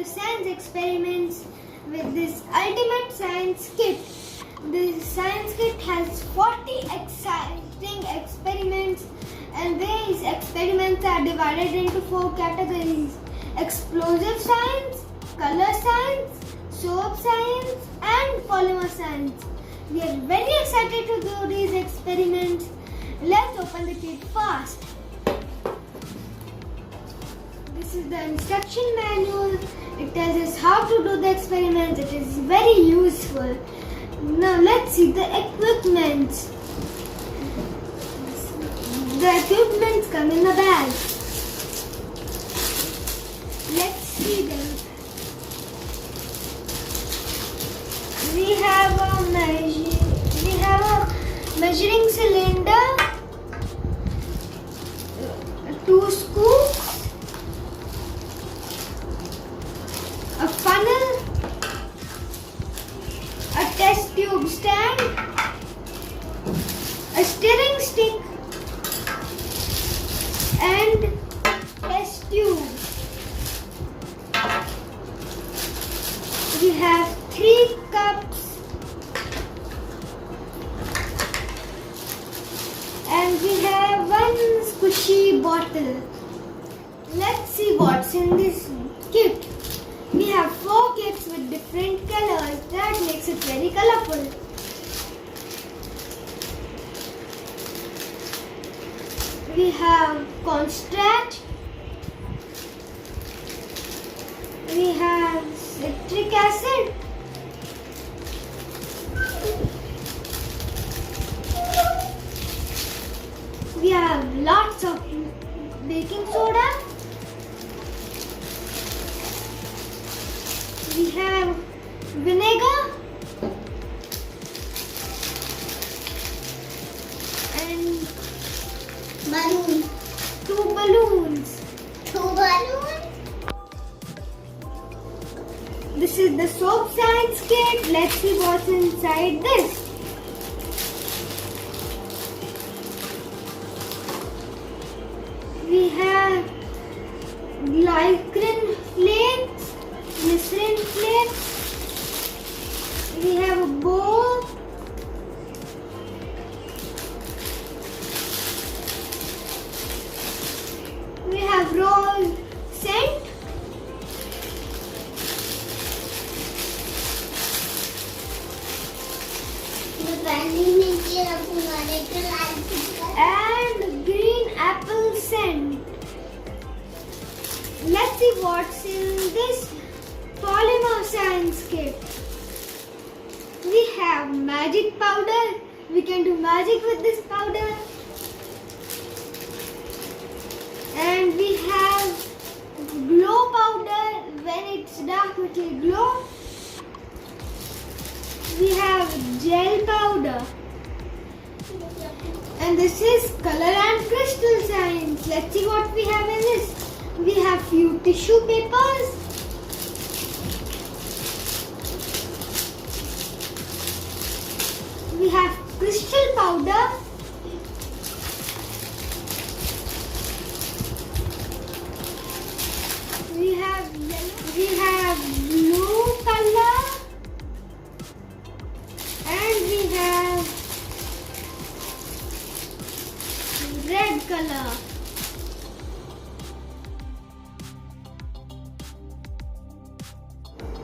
the science experiments with this ultimate science kit. This science kit has 40 exciting experiments, and these experiments are divided into 4 categories: explosive science, color science, soap science, and polymer science. We are very excited to do these experiments. Let's open the kit fast. This is the instruction manual. It tells us how to do the experiments. It is very useful. Now let's see the equipment. The equipment come in a bag. Let's see them. We have a measuring cylinder, 2 scoops, a funnel, a test tube stand, a stirring stick, and test tube. We have 3 cups and we have 1 squishy bottle. Let's see what's in this kit. We have 4 kits with different colors. That makes it very colorful. We have cornstarch. We have citric acid. We have lots of baking soda. We have vinegar and Balloon. 2 balloons. 2 balloons. This is the soap science kit. Let's see what's inside this. We have glycerin flakes, glycerin flakes. We have a bowl. We have rose scent. And green apple scent. Let's see what's in this polymer science kit. We have magic powder. We can do magic with this powder. And we have glow powder. When it's dark, it will glow. We have gel powder. And this is color and crystal science. Let's see what we have in this. We have few tissue papers. We have crystal powder. We have yellow. We have blue color. And we have red color.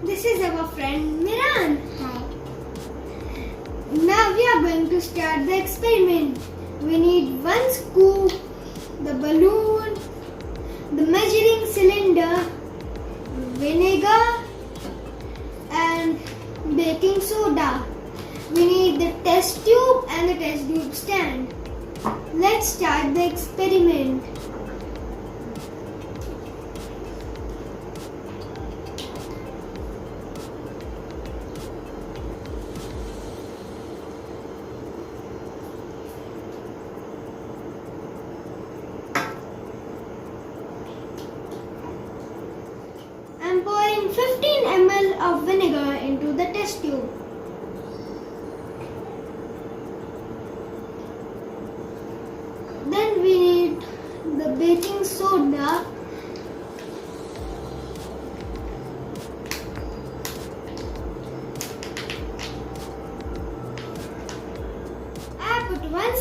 This is our friend Miran. Hi. Now we are going to start the experiment. We need 1 scoop, the balloon, the measuring cylinder, vinegar, and baking soda. We need the test tube and the test tube stand. Let's start the experiment. I'm pouring 15 ml of vinegar into the test tube. Then we need the baking soda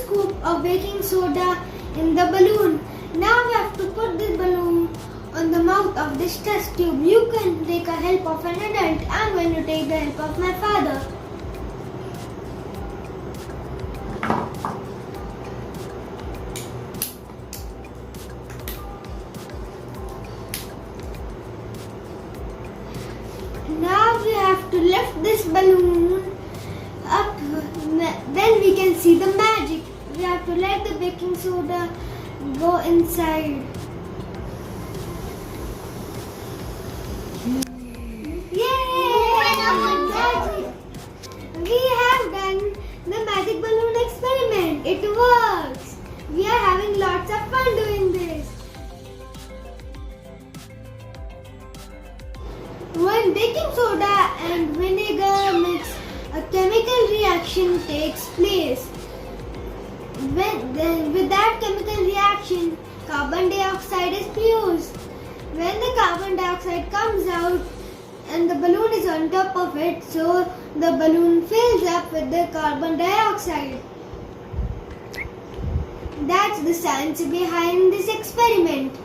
scoop of baking soda in the balloon. Now we have to put the balloon on the mouth of this test tube. You can take the help of an adult. I'm going to take the help of my father. Now we have to lift this balloon up, then we can see the magic. We have to let the baking soda go inside. Yay! Magic! We have done the magic balloon experiment. It works. We are having lots of fun doing this. When baking soda and vinegar mix, a chemical reaction takes place. With that chemical reaction, carbon dioxide is produced. When the carbon dioxide comes out and the balloon is on top of it, so the balloon fills up with the carbon dioxide. That's the science behind this experiment.